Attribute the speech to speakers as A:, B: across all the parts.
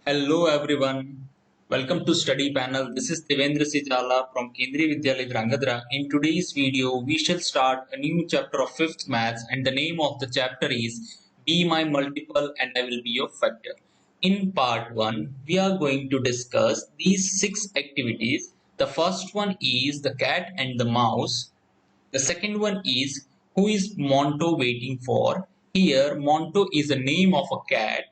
A: Hello everyone. Welcome to study panel. This is Devendra Sijala from Kendriya Vidyalaya Drangadra. In today's video, we shall start a new chapter of 5th Maths and the name of the chapter is Be My Multiple and I Will Be Your Factor. In part 1, we are going to discuss these 6 activities. The first one is the cat and the mouse. The second one is who is Monto waiting for. Here, Monto is the name of a cat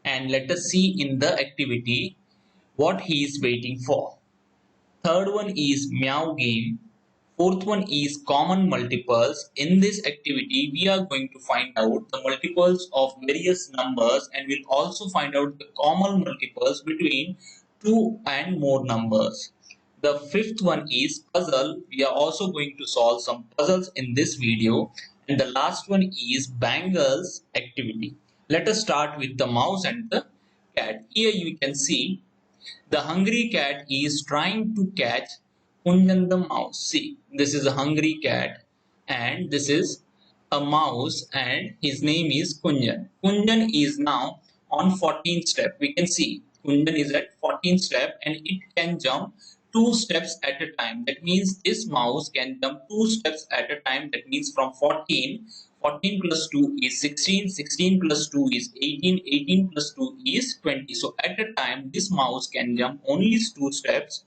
A: and let us see in the activity what he is waiting for. Third one is meow game. Fourth one is common multiples. In this activity, we are going to find out the multiples of various numbers and we'll also find out the common multiples between two and more numbers. The fifth one is puzzle. We are also going to solve some puzzles in this video. And the last one is bangles activity. Let us start with the mouse and the cat. Here you can see the hungry cat is trying to catch Kunjan the mouse. See, this is a hungry cat and this is a mouse and his name is Kunjan. Kunjan is now on 14th step. We can see Kunjan is at 14th step and it can jump 2 steps at a time. That means this mouse can jump 2 steps at a time. That means from 14, 14 plus 2 is 16, 16 plus 2 is 18, 18 plus 2 is 20. So at a time this mouse can jump only 2 steps.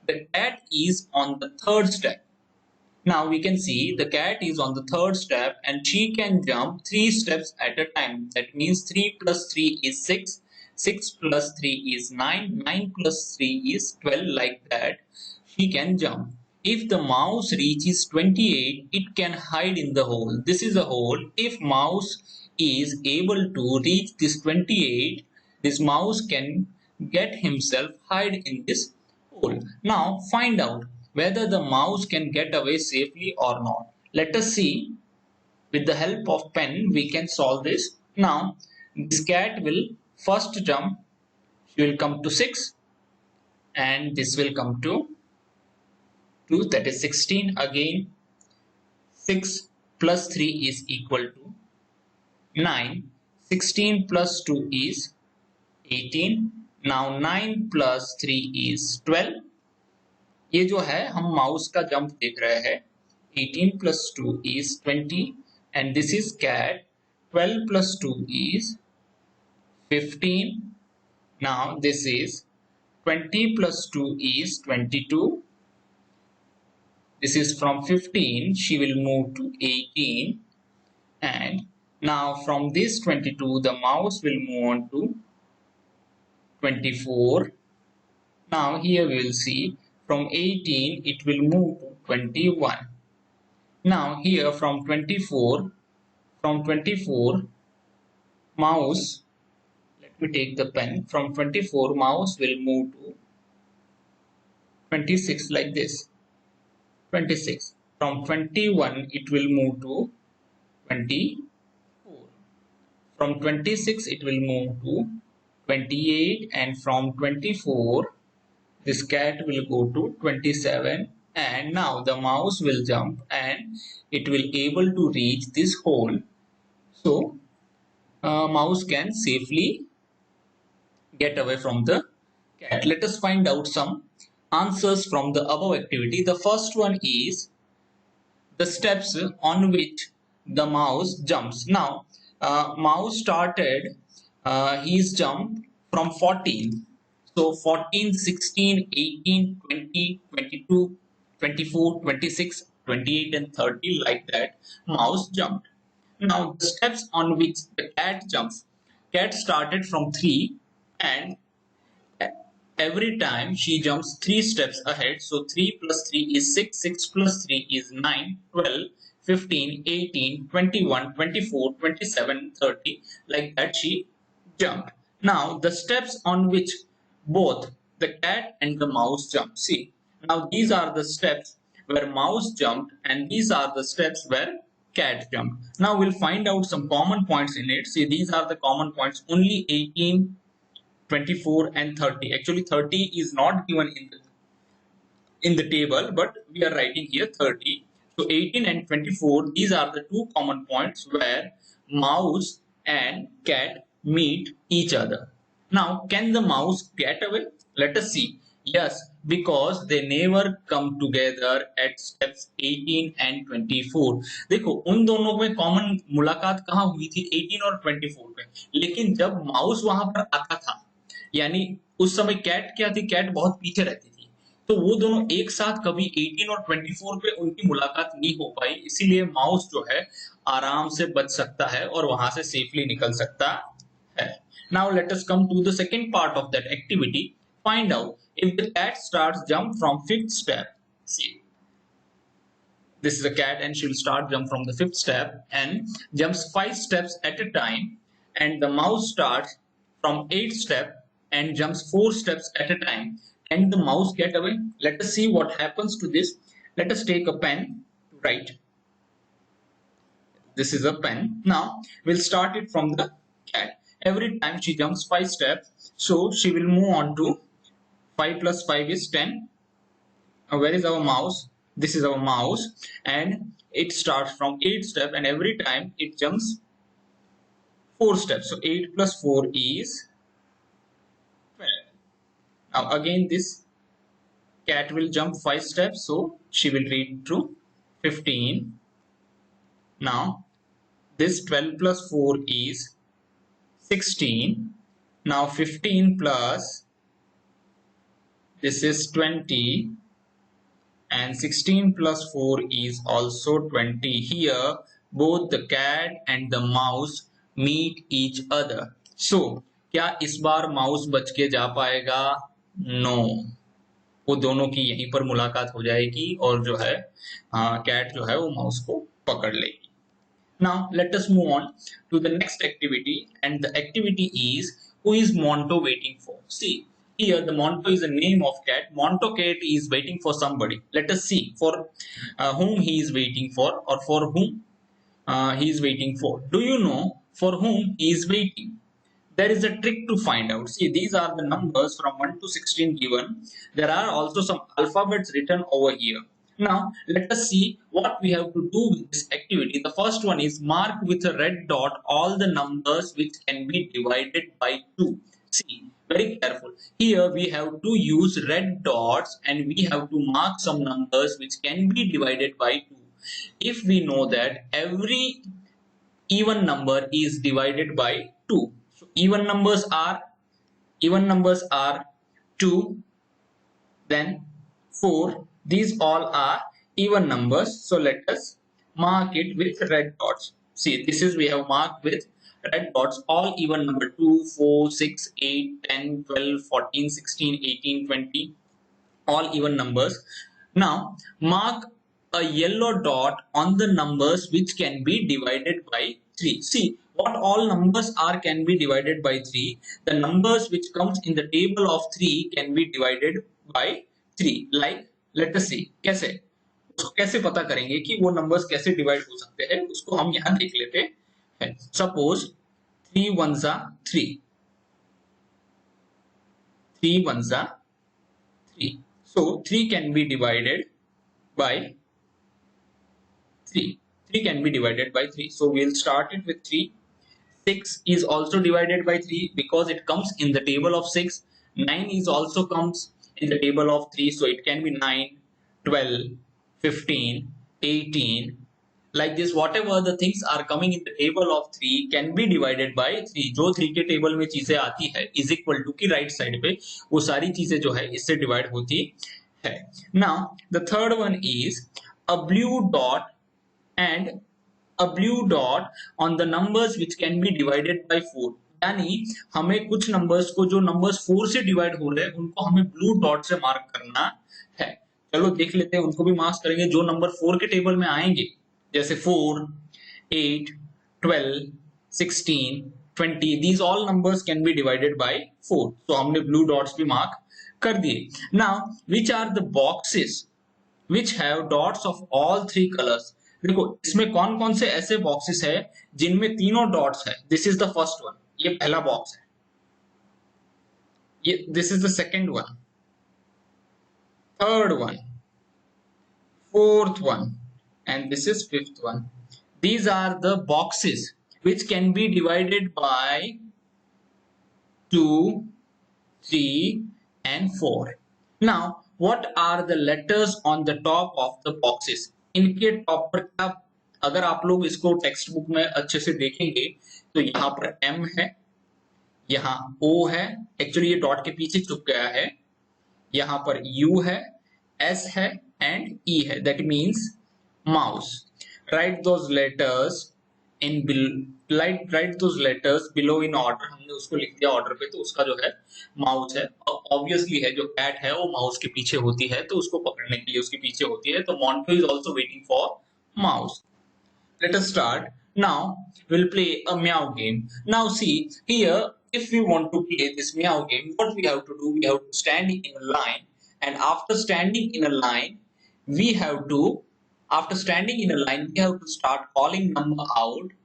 A: The cat is on the 3rd step. Now we can see the cat is on the 3rd step and she can jump 3 steps at a time. That means 3 plus 3 is 6, 6 plus 3 is 9, 9 plus 3 is 12, like that she can jump. If the mouse reaches 28, it can hide in the hole. This is a hole. If mouse is able to reach this 28, this mouse can get himself hide in this hole. Now find out whether the mouse can get away safely or not. Let us see. With the help of pen we can solve this. Now this cat will first jump. She will come to 6 and this will come to 2, that is 16. Again 6 plus 3 is equal to 9. 16 plus 2 is 18. Now 9 plus 3 is 12. ये जो है हम mouse का jump देख रहे हैं. 18 plus 2 is 20 and this is cat. 12 plus 2 is 15. Now this is 20 plus 2 is 22. This is from 15 she will move to 18 and now from this 22 the mouse will move on to 24. Now here we will see from 18 it will move to 21. Now here from 24 mouse, let me take the pen, from 24 mouse will move to 26, like this. 26. From 21 it will move to 24. From 26 it will move to 28 and from 24 this cat will go to 27 and now the mouse will jump and it will able to reach this hole. So mouse can safely get away from the cat. Let us find out some answers from the above activity. The first one is the steps on which the mouse jumps. Now mouse started his jump from 14. So 14, 16, 18, 20, 22, 24, 26, 28 and 30, like that mouse jumped. Now the steps on which the cat jumps. Cat started from 3 and every time she jumps 3 steps ahead. So 3 plus 3 is 6, 6 plus 3 is 9, 12, 15, 18, 21, 24, 27, 30, like that she jumped. Now the steps on which both the cat and the mouse jump. See, now these are the steps where mouse jumped and these are the steps where cat jumped. Now we'll find out some common points in it. See, these are the common points. Only 18, 24 and 30. Actually 30 is not given in the table, but we are writing here 30. So 18 and 24, these are the two common points where mouse and cat meet each other. Now, can the mouse get away? Let us see. Yes, because they never come together at steps 18 and 24. देखो उन दोनों में common मुलाकात कहाँ हुई थी 18 और 24 पे, लेकिन जब माउस वहां पर आता था, यानी उस समय कैट क्या थी, कैट बहुत पीछे रहती थी, तो वो दोनों एक साथ कभी 18 और 24 पे उनकी मुलाकात नहीं हो पाई, इसीलिए माउस जो है आराम से बच सकता है और वहां से सेफली निकल सकता है. Now let us come to the second part of that activity. Find out if the cat starts jump from fifth step. See, this is a cat and she will start jump from the fifth step and jumps 5 steps at a time, and the mouse starts from 8th step and jumps 4 steps at a time. Can the mouse get away? Let us see what happens to this. Let us take a pen to write. This is a pen. Now we'll start it from the cat. Every time she jumps 5 steps, so she will move on to 5 plus 5 is 10. Now where is our mouse? This is our mouse, and it starts from 8th step, and every time it jumps 4 steps. So 8 plus 4 is 12. Now again this cat will jump 5 steps, so she will reach to 15. Now this 12 plus 4 is 16. Now 15 plus this is 20, and 16 plus 4 is also 20. Here both the cat and the mouse meet each other. So क्या इस बार mouse बच के जा पाएगा? No, वो दोनों की यहीं पर मुलाकात हो जाएगी और जो है कैट जो है वो माउस को पकड़ लेगी. Now let us move on to the next activity, and the activity is who is Monto waiting for. See, here the Monto is a name of cat. Monto cat is waiting for somebody. Let us see for whom he is waiting for, or for whom he is waiting for. Do you know for whom he is waiting? There is a trick to find out. See, these are the numbers from 1 to 16 given. There are also some alphabets written over here. Now, let us see what we have to do with this activity. The first one is mark with a red dot all the numbers which can be divided by 2. See, very careful. Here we have to use red dots and we have to mark some numbers which can be divided by 2. If we know that every even number is divided by 2. So even numbers are 2, then 4. These all are even numbers. So let us mark it with red dots. See, this is we have marked with red dots all even number 2, 4, 6, 8, 10, 12, 14, 16, 18, 20, all even numbers. Now mark a yellow dot on the numbers which can be divided by 3. See what all numbers are can be divided by 3. The numbers which comes in the table of 3 can be divided by 3. Like let us see कैसे उसको कैसे पता करेंगे कि वो numbers कैसे divide हो सकते हैं, उसको हम यहाँ देख लेते हैं. Suppose 3 ones are 3. 3 ones are 3. So 3 can be divided by 3. 3 can be divided by 3. So we'll start it with 3. 6 is also divided by 3 because it comes in the table of 6. 9 is also comes in the table of 3. So it can be 9, 12, 15, 18. Like this, whatever the things are coming in the table of 3 can be divided by 3. जो 3 के table में चीजें आती है is equal to की right side पे वो सारी चीजें जो है इससे डिवाइड होती है. Now the third one is a blue dot and a blue dot on the numbers which can be divided by 4. यानी हमें कुछ नंबर्स को जो नंबर्स 4 से डिवाइड हो रहे हैं उनको हमें ब्लू डॉट से मार्क करना है. चलो देख लेते हैं, उनको भी मार्क करेंगे जो नंबर 4 के टेबल में आएंगे, जैसे 4, 8, 12, 16, 20. These all numbers can be divided by 4. So हमने blue dots भी मार्क कर दिए. Now which are the boxes which have dots of all 3 colors? देखो इसमें कौन कौन से ऐसे बॉक्सेस है जिनमें तीनों डॉट्स है. This is the first one, ये पहला बॉक्स है. ये this is the second one, third one, fourth one, and this is fifth one. These are the boxes which can be divided by 2, 3 and 4. Now what are the letters on the top of the boxes? इनके top पर क्या, अगर आप लोग इसको text book में अच्छे से देखेंगे तो यहाँ पर M है, यहाँ O है, एक्चुअली ये डॉट के पीछे छुप गया है, यहाँ पर U है, S है एंड E है, that means mouse. Right those letters write those letters below in order. हमने उसको लिख दिया ऑर्डर पे, तो उसका जो है माउस है. ऑब्वियसली है, जो कैट है वो माउस के पीछे होती है, तो उसको पकड़ने के लिए उसके पीछे होती है, तो Monte is also waiting for mouse. Let us start. Now we'll play a meow game. Now see here, if we want to play this meow game, what we have to do, we have to stand in a line, and after standing in a line, we have to start calling number out.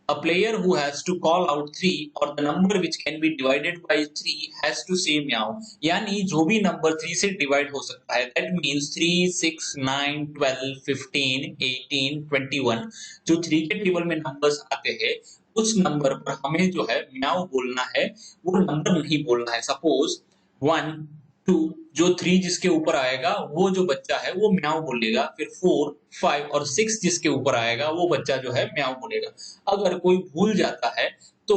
A: A player who has to call out 3 or the number which can be divided by 3 has to say meow. यानी जो भी number 3 से divide हो सकता है, that means 3, 6, 9, 12, 15, 18, 21, जो 3 के table में नंबर्स आते हैं उस नंबर पर हमें जो है म्याऊ बोलना है, वो नंबर नहीं बोलना है. सपोज 1, 2, जो 3 जिसके ऊपर आएगा वो जो बच्चा है वो म्याऊ बोलेगा, फिर 4, 5 और 6 जिसके ऊपर आएगा वो बच्चा जो है म्याऊ बोलेगा. अगर कोई भूल जाता है तो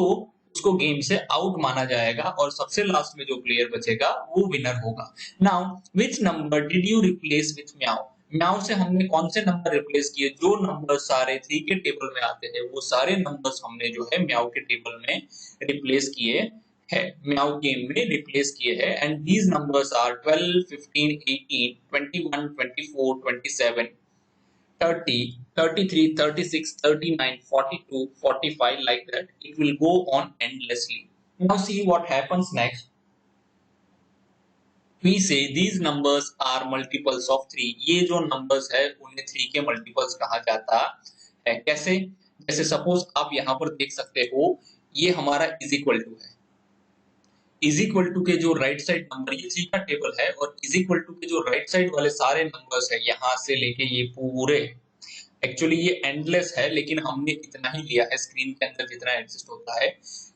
A: उसको गेम से आउट माना जाएगा और सबसे लास्ट में जो प्लेयर बचेगा वो विनर होगा. Now which number did you replace with meow? Meow से हमने कौन से नंबर रिप्लेस किए? जो नंबर सारे 3 के टेबल में आते हैं वो सारे नंबर्स हमने जो है म्याऊ के टेबल में रिप्लेस किए है, म्याऊ गेम में रिप्लेस किए हैं. And these numbers are 12, 15, 18, 21, 24, 27, 30, 33, 36, 39, 42, 45, like that. It will go on endlessly. Now see what happens next. We say these numbers are multiples of 3. ये जो numbers है उन्हें 3 के multiples कहा जाता है. कैसे? जैसे सपोज आप यहाँ पर देख सकते हो, ये हमारा इज इक्वल टू है. इज इक्वल टू के जो राइट साइड नंबर, ये 3 का टेबल है, और इज इक्वल टू के जो राइट साइड वाले सारे नंबर्स है यहाँ से लेके ये पूरे, एक्चुअली ये एंडलेस है लेकिन हमने इतना ही लिया है स्क्रीन के अंदर जितना एग्जिस्ट होता है.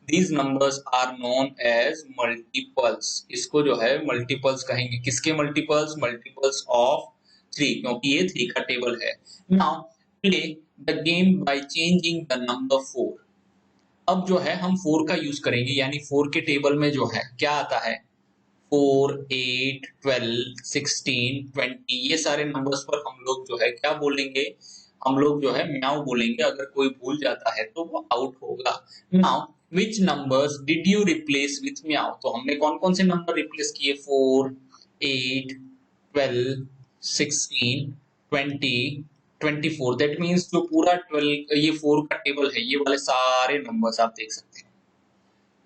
A: These numbers are known as multiples. इसको जो है मल्टीपल्स कहेंगे. किसके मल्टीपल्स? मल्टीपल्स ऑफ 3, क्योंकि ये 3 का टेबल है. Now play the game by changing the number 4. अब जो है हम 4 का यूज करेंगे, यानी 4 के टेबल में जो है क्या आता है, 4, 8, 12, 16, 20, ये सारे नंबर्स पर हम लोग जो है क्या बोलेंगे, हम लोग जो है म्याऊ बोलेंगे. अगर कोई भूल जाता है तो वो आउट होगा. Now which numbers did you replace with meow? तो हमने कौन कौन से नंबर रिप्लेस किए? 4, 8, 12, 16, 20, 24. दैट मीन्स जो पूरा 12 ये 4 का टेबल है, ये वाले सारे नंबर्स आप देख सकते हैं,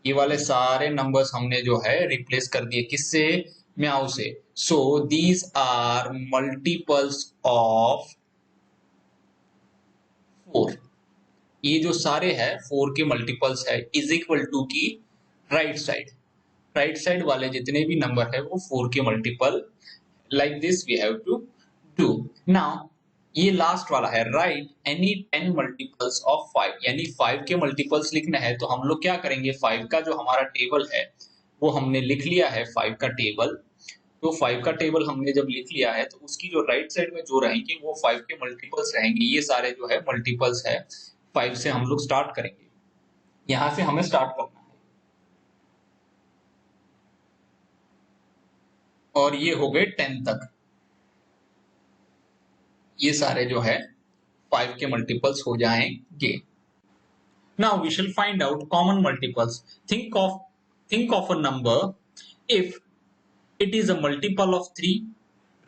A: ये वाले सारे नंबर्स हमने जो है रिप्लेस कर दिए. किससे? म्याऊ से. So these are multiples of 4. ये जो सारे है 4 के मल्टीपल्स है. इज इक्वल टू की राइट साइड वाले जितने भी नंबर है वो 4 के multiple. Like this we have to do. Now ये लास्ट वाला है, राइट एनी 10 मल्टीपल्स ऑफ 5. यानी 5 के मल्टीपल्स लिखना है तो हम लोग क्या करेंगे, 5 का जो हमारा टेबल है वो हमने लिख लिया है 5 का टेबल. तो 5 का टेबल हमने जब लिख लिया है तो उसकी जो राइट साइड में जो रहेंगे वो 5 के मल्टीपल्स रहेंगे. ये सारे जो है मल्टीपल्स है. 5 से हम लोग स्टार्ट करेंगे, यहां से हमें स्टार्ट करना है, और ये हो गए 10 तक. ये सारे जो है 5 के मल्टीपल्स हो जाएंगे. Now we shall find out common multiples. Think of a number. If it is a multiple of 3,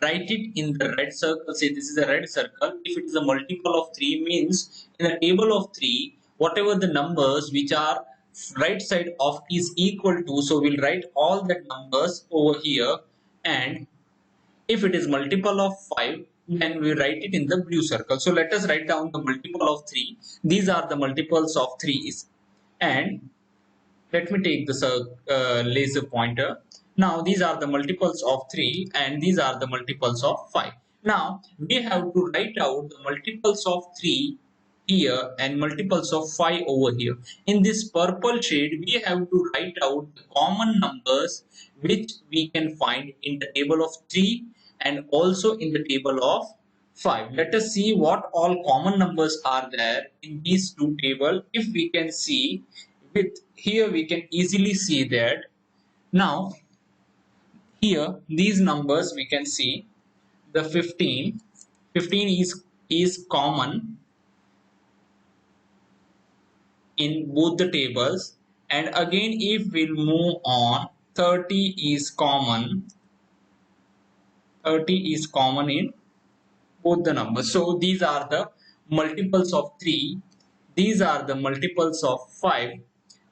A: write it in the red circle. Say this is a red circle. If it is a multiple of 3 means in the table of 3, whatever the numbers which are right side of is equal to, so we'll write all the numbers over here. And if it is multiple of 5, then we write it in the blue circle. So let us write down the multiple of 3. These are the multiples of 3's. And let me take this laser pointer. Now these are the multiples of 3 and these are the multiples of 5. Now we have to write out the multiples of 3 here and multiples of 5 over here. In this purple shade, we have to write out the common numbers which we can find in the table of 3 and also in the table of 5. Let us see what all common numbers are there in these two tables. If we can see with here, we can easily see that now here these numbers we can see the 15 is common in both the tables, and again if we'll move on, 30 is common in both the numbers. So these are the multiples of 3, these are the multiples of 5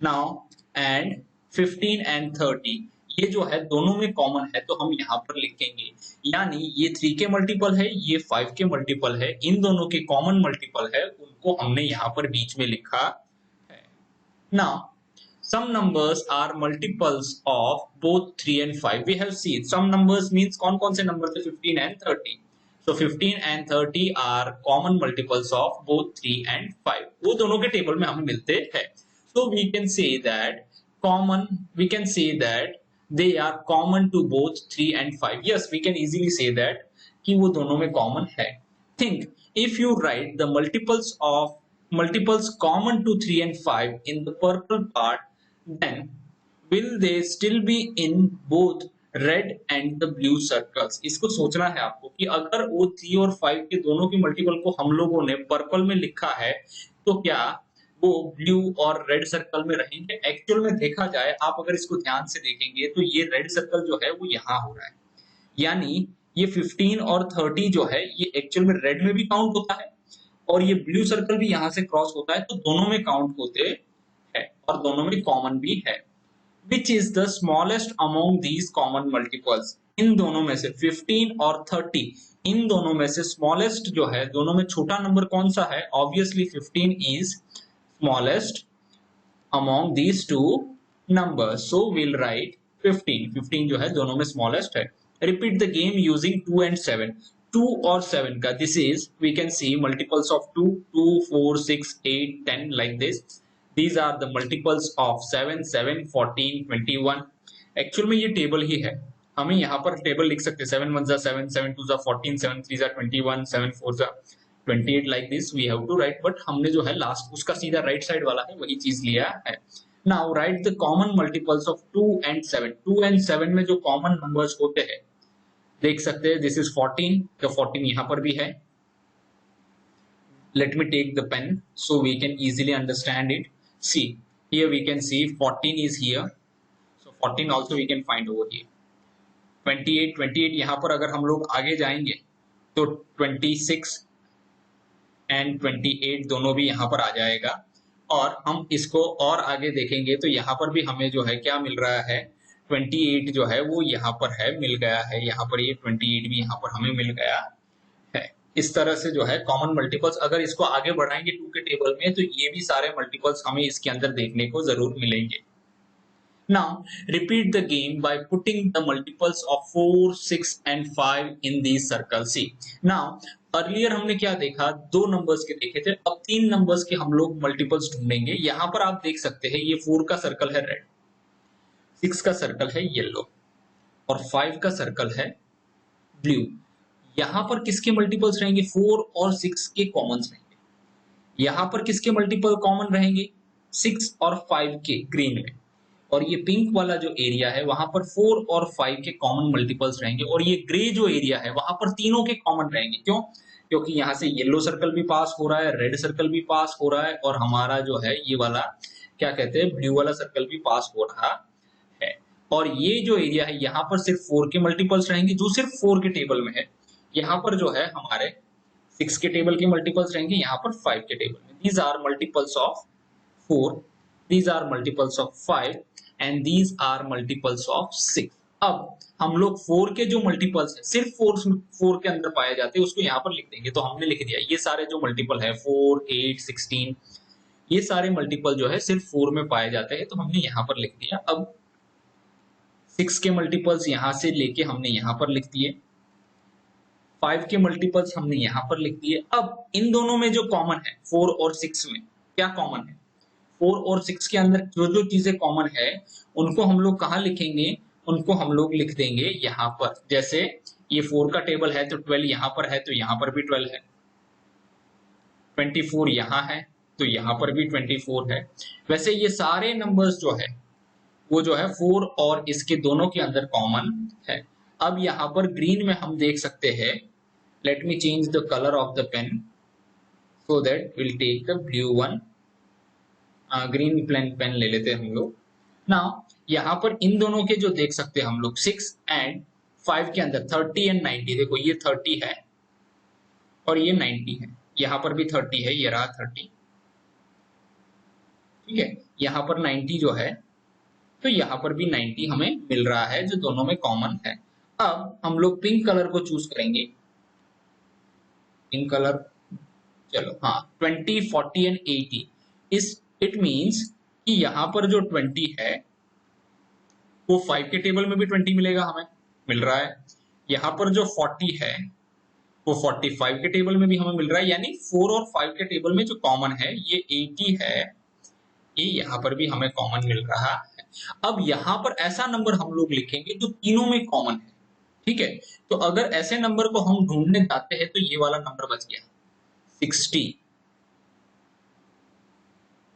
A: now, and 15 and 30 ये जो है दोनों में common है, तो हम यहाँ पर लिखेंगे, यानी ये 3 के मल्टीपल है, ये 5 के मल्टीपल है, इन दोनों के कॉमन मल्टीपल है, उनको हमने यहाँ पर बीच में लिखा है. Now some numbers are multiples of both 3 and 5. We have seen some numbers means कौन-कौन से नंबर थे, 15 and 30. So 15 and 30 are common multiples of both 3 and 5. वो दोनों के टेबल में हमें मिलते हैं. So we can say that they are common to both 3 and 5. Yes, we can easily say that कि वो दोनों में common है. Think if you write the multiples common to 3 and 5 in the purple part, then will they still be in both red and the blue circles? इसको सोचना है आपको कि अगर वो 3 और 5 के दोनों के मल्टीपल को हम लोगों ने पर्पल में लिखा है, तो क्या वो ब्लू और रेड सर्कल में रहेंगे? एक्चुअल में देखा जाए, आप अगर इसको ध्यान से देखेंगे तो ये रेड सर्कल जो है वो यहाँ हो रहा है, यानी ये 15 और 30 जो है ये एक्चुअल में रेड में भी काउंट होता है और ये ब्लू सर्कल भी यहाँ से क्रॉस होता है, तो दोनों में काउंट होते हैं और दोनों में कॉमन भी है. Which is the smallest among these common multiples? इन दोनों में से 15 और 30, इन दोनों में से smallest जो है, दोनों में छोटा नंबर कौन सा है? Obviously 15 is smallest among these two numbers. So we'll write 15. 15 जो है दोनों में smallest है. Repeat the game using 2 and 7. 2 और 7 का this is we can see multiples of 2, 2, 4, 6, 8, 10 like this. These are the multiples of 7, 7, 14, 21. Actual में ये table ही है, हमें यहाँ पर टेबल लिख सकते हैं 7 1 7, 7 2 14, 7 3 21, 7 4 28 like this we have to write, but हमने जो है लास्ट उसका सीधा राइट साइड वाला है वही चीज लिया है. Now write the common multiples of 2 and 7. 2 and 7 में जो कॉमन नंबर्स होते हैं देख सकते हैं, this is 14, तो 14 यहाँ पर भी है. Let me take the pen so we can easily understand it. See, here we can see 14 is here, so 14 also we can find over here. 28 यहाँ पर अगर हम लोग आगे जाएंगे तो 26 and 28 दोनों भी यहाँ पर आ जाएगा, और हम इसको और आगे देखेंगे तो यहाँ पर भी हमें जो है क्या मिल रहा है, 28 जो है वो यहाँ पर है, मिल गया है, यहाँ पर ये 28 भी यहाँ पर हमें मिल गया है. इस तरह से जो है कॉमन मल्टीपल्स, अगर इसको आगे बढ़ाएंगे 2 के टेबल में तो ये भी सारे मल्टीपल्स हमें इसके अंदर देखने को जरूर मिलेंगे. Now repeat the game by putting the multiples of 4, 6 and 5 in these circles. See, now earlier हमने क्या देखा, 2 नंबर्स के देखे थे, अब 3 नंबर्स के हम लोग मल्टीपल्स ढूंढेंगे. यहाँ पर आप देख सकते हैं ये 4 का सर्कल है रेड, 6 का सर्कल है येलो और 5 का सर्कल है ब्लू. यहाँ पर किसके मल्टीपल्स रहेंगे? 4 और 6 के कॉमन्स रहेंगे. यहाँ पर किसके मल्टीपल कॉमन रहेंगे? 6 और 5 के ग्रीन में, और ये पिंक वाला जो एरिया है वहां पर 4 और 5 के कॉमन मल्टीपल्स रहेंगे, और ये ग्रे जो एरिया है वहां पर तीनों के कॉमन रहेंगे. क्यों? क्योंकि यहाँ से येलो सर्कल भी पास हो रहा है, रेड सर्कल भी पास हो रहा है, और हमारा जो है ये वाला क्या कहते हैं, ब्लू वाला सर्कल भी पास हो रहा है. और ये जो एरिया है यहाँ पर सिर्फ 4 के मल्टीपल्स रहेंगे, जो सिर्फ 4 के टेबल में है. यहाँ पर जो है हमारे 6 के टेबल के मल्टीपल्स रहेंगे, यहाँ पर 5 के टेबल में. These are multiples of 4, these are multiples of 5 and these are multiples of 6. अब हम लोग 4 के जो मल्टीपल्स है सिर्फ 4 के अंदर पाए जाते हैं उसको यहाँ पर लिख देंगे. तो हमने लिख दिया ये सारे जो मल्टीपल है 4, 8, 16, ये सारे मल्टीपल जो है सिर्फ 4 में पाए जाते हैं, तो हमने यहाँ पर लिख दिया. अब 6 के मल्टीपल्स यहाँ से लेके हमने यहाँ पर लिख दिए, 5 के मल्टीपल्स हमने यहाँ पर लिख दिए। अब इन दोनों में जो कॉमन है 4 और 6 में क्या कॉमन है, 4 और 6 के अंदर जो जो चीजें कॉमन है उनको हम लोग कहाँ लिखेंगे, उनको हम लोग लिख देंगे यहाँ पर। जैसे ये 4 का टेबल है तो 12 यहाँ पर है, तो यहाँ पर भी 12 है। 24 यहाँ है तो यहाँ पर भी 24 है। वैसे ये सारे नंबर्स जो है वो जो है 4 और इसके दोनों के अंदर कॉमन है। अब यहाँ पर ग्रीन में हम देख सकते हैं, let me change the colour of the pen so that will take the blue one. Green pen ले लेते हैं हम लोग। नाउ यहाँ पर इन दोनों के जो देख सकते हैं हम लोग 6 एंड 5 के अंदर 30 एंड 90, देखो ये 30 है और ये 90 है। यहाँ पर भी 30 है, ये रहा 30, ठीक है। यहाँ पर 90 जो है तो यहाँ पर भी 90 हमें मिल रहा है जो दोनों में कॉमन है। अब हम लोग पिंक कलर को चूज करेंगे, पिंक कलर, चलो हाँ 20, 40 एंड 80 इट मीन्स कि यहाँ पर जो 20 है वो 5 के टेबल में भी 20 मिलेगा, हमें मिल रहा है। यहाँ पर जो 40 है वो 45 के टेबल में भी हमें मिल रहा है, यानी 4 और 5 के टेबल में जो कॉमन है ये 80 है, ये यहाँ पर भी हमें कॉमन मिल रहा है। अब यहाँ पर ऐसा नंबर हम लोग लिखेंगे जो तीनों में कॉमन है, ठीक है। तो अगर ऐसे नंबर को हम ढूंढने जाते हैं तो ये वाला नंबर बच गया 60,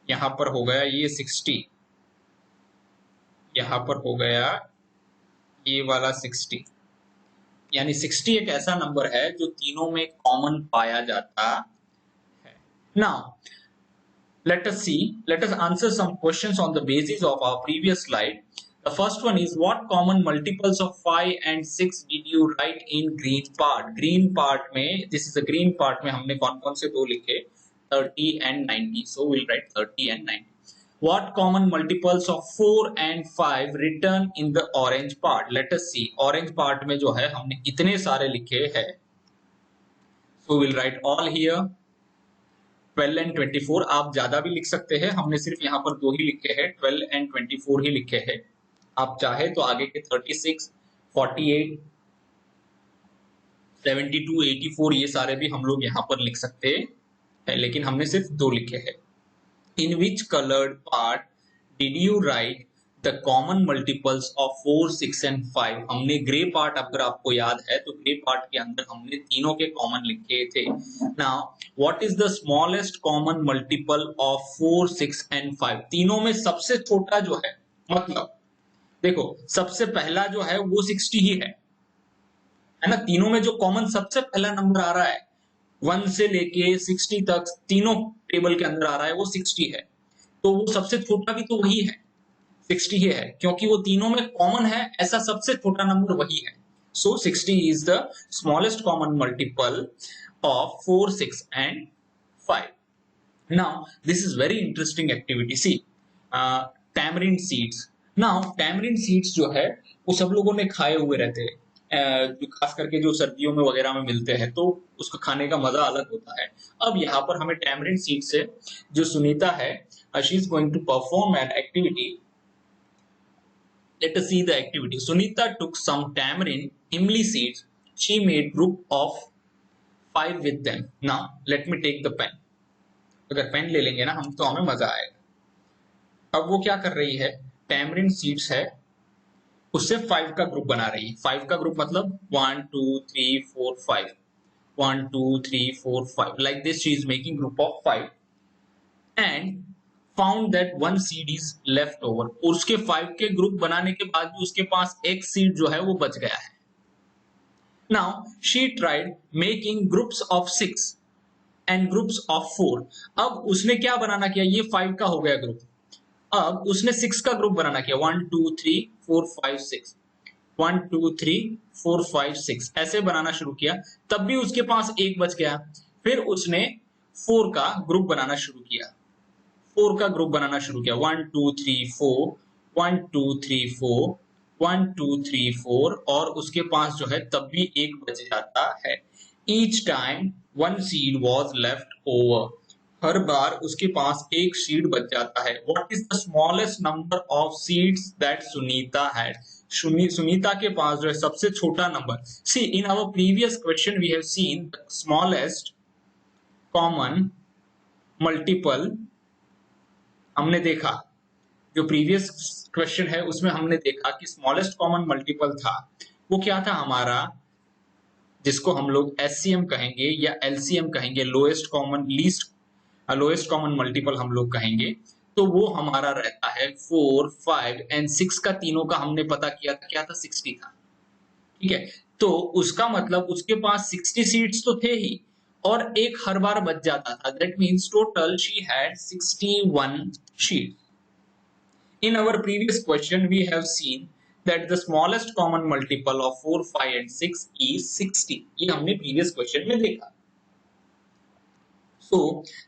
A: यहाँ पर हो गया ये 60, यहाँ पर हो गया ये वाला 60, यानी 60 एक ऐसा नंबर है जो तीनों में कॉमन पाया जाता है। Now let us answer some questions on the basis of our previous slide. The first one is, what common multiples of 5 and 6 did you write in green part? Green part में, this is the green part में हमने कौन-कौन से दो लिखे, 30 and 90. So we'll write 30 and 90. What common multiples of 4 and 5 written in the orange part? Let us see. Orange part में जो है हमने इतने सारे लिखे हैं. So we'll write all here. 12 and 24, आप ज्यादा भी लिख सकते हैं, हमने सिर्फ यहाँ पर दो ही लिखे हैं, 12 एंड 24 ही लिखे हैं। आप चाहे तो आगे के 36, 48, 72, 84 ये सारे भी हम लोग यहाँ पर लिख सकते हैं, लेकिन हमने सिर्फ दो लिखे हैं। In which coloured part did you write the common multiples of 4, 6 and 5? हमने ग्रे पार्ट, अगर आपको याद है तो ग्रे पार्ट के अंदर हमने तीनों के कॉमन लिखे थे। Now what is the smallest common multiple of 4, 6 and 5? तीनों में सबसे छोटा जो है, मतलब देखो सबसे पहला जो है वो 60 ही है ना। तीनों में जो कॉमन सबसे पहला नंबर आ रहा है 1 से लेके 60 तक तीनों टेबल के अंदर आ रहा है वो 60 है, तो वो सबसे छोटा भी तो वही है, 60 ही है, क्योंकि वो तीनों में कॉमन है, ऐसा सबसे छोटा नंबर वही है। सो 60 is the smallest common multiple of 4, 6 and 5. Now this is very interesting activity. See, tamarind seeds. Now tamarind seeds जो है वो सब लोगों ने खाए हुए रहते हैं, जो खास करके जो सर्दियों में वगैरह में मिलते हैं, तो उसको खाने का मजा अलग होता है। अब यहाँ पर हमें tamarind seeds से जो सुनीता है, she is going to perform an activity. Let us see the activity. Sunita took some tamarind imli seeds. She made group of 5 with them. Now let me take the pen. अगर pen ले लेंगे ना हम तो हमें मजा आएगा। अब वो क्या कर रही है, टैमरिन सीड्स है उससे 5 का ग्रुप बना रही है। 5 का ग्रुप मतलब 1 2 3 4 5, 1 2 3 4 5, like this she is making group of 5 and found that one seed is left over. उसके 5 के ग्रुप बनाने के बाद भी उसके पास एक सीड जो है वो बच गया है। Now she tried making groups of 6 and groups of 4. अब उसने क्या बनाना किया, ये 5 का हो गया ग्रुप, अब उसने 6 का ग्रुप बनाना किया, 1 2 3 4 5 6, 1 2 3 4 5 6 ऐसे बनाना शुरू किया, तब भी उसके पास एक बच गया। फिर उसने 4 का ग्रुप बनाना शुरू किया, 4 का ग्रुप बनाना शुरू किया, 1 2 3 4, 1 2 3 4, 1 2 3 4, और उसके पास जो है तब भी एक बच जाता है। Each time one seed was left over. हर बार उसके पास एक सीट बच जाता है। What is the smallest number of seats that Sunita had? Sunita के पास जो है सबसे छोटा number. See in our previous question we have seen the smallest common multiple. हमने देखा जो प्रीवियस क्वेश्चन है उसमें हमने देखा कि स्मॉलेस्ट कॉमन मल्टीपल था वो क्या था हमारा, जिसको हम लोग एचसीएम कहेंगे या एलसीएम कहेंगे, लोएस्ट कॉमन मल्टीपल हम लोग कहेंगे। तो वो हमारा रहता है 4, 5 एंड 6 का, तीनों का हमने पता किया था, क्या था 60 था। ठीक है, तो उसका मतलब उसके पास 60 सीट्स तो थे ही और एक हर बार बच जाता था। That means total she had 61 seats. In our previous question, we have seen that the smallest common multiple of 4, 5 and 6 is 60. ये हमने previous question में देखा। So,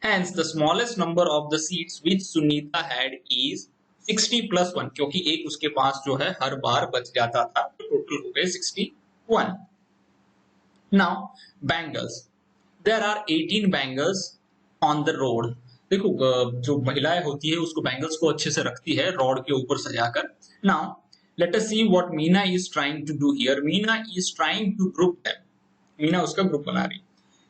A: hence the smallest number of the seats which Sunita had is 60 plus 1, क्योंकि एक उसके पास जो है हर बार बच जाता था, तो टोटल हो गए 61. Now, bangles. There are 18 bangles on the road. देखो जो महिलाएं होती है उसको बैंगल्स को अच्छे से रखती है रॉड के ऊपर सजाकर। Now let us see what Meena is trying to do here. Meena is trying to group them. Meena उसका ग्रुप बना रही।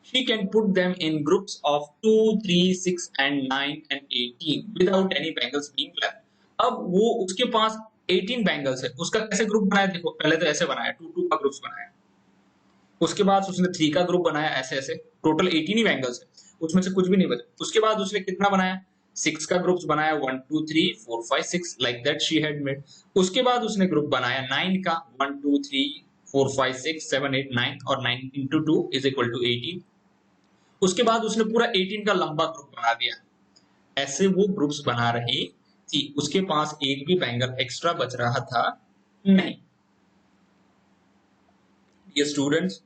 A: She can put them in groups of 2, 3, 6 and 9 and 18 without any bangles being left. अब वो उसके पास 18 bangles है, उसका कैसे group बनाया? देखो पहले तो ऐसे बनाया, 2 2 का ग्रुप्स बनाया, उसके बाद उसने 3 का ग्रुप बनाया, ऐसे ऐसे टोटल 18 ही बैंगल्स है, उसमें से कुछ भी नहीं बचा। उसके बाद उसने कितना बनाया? 6 का ग्रुप्स बनाया, 1 2 3 4 5 6 like that she had made. उसके बाद उसने ग्रुप बनाया 9 का, 1 2 3 4 5 6 7 8 9 और 9 into 2 is equal to 18। उसके बाद उसने पूरा 18 का लंबा ग्रुप बना दिया। ऐसे वो ग्रुप्स बना रही थी, उसके पास एक भी बैंगल एक्स्ट्रा बच रहा था नहीं। Dear students,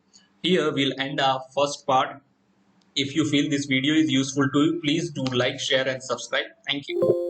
A: here we'll end our first part. If you feel this video is useful to you, please do like, share and subscribe. Thank you.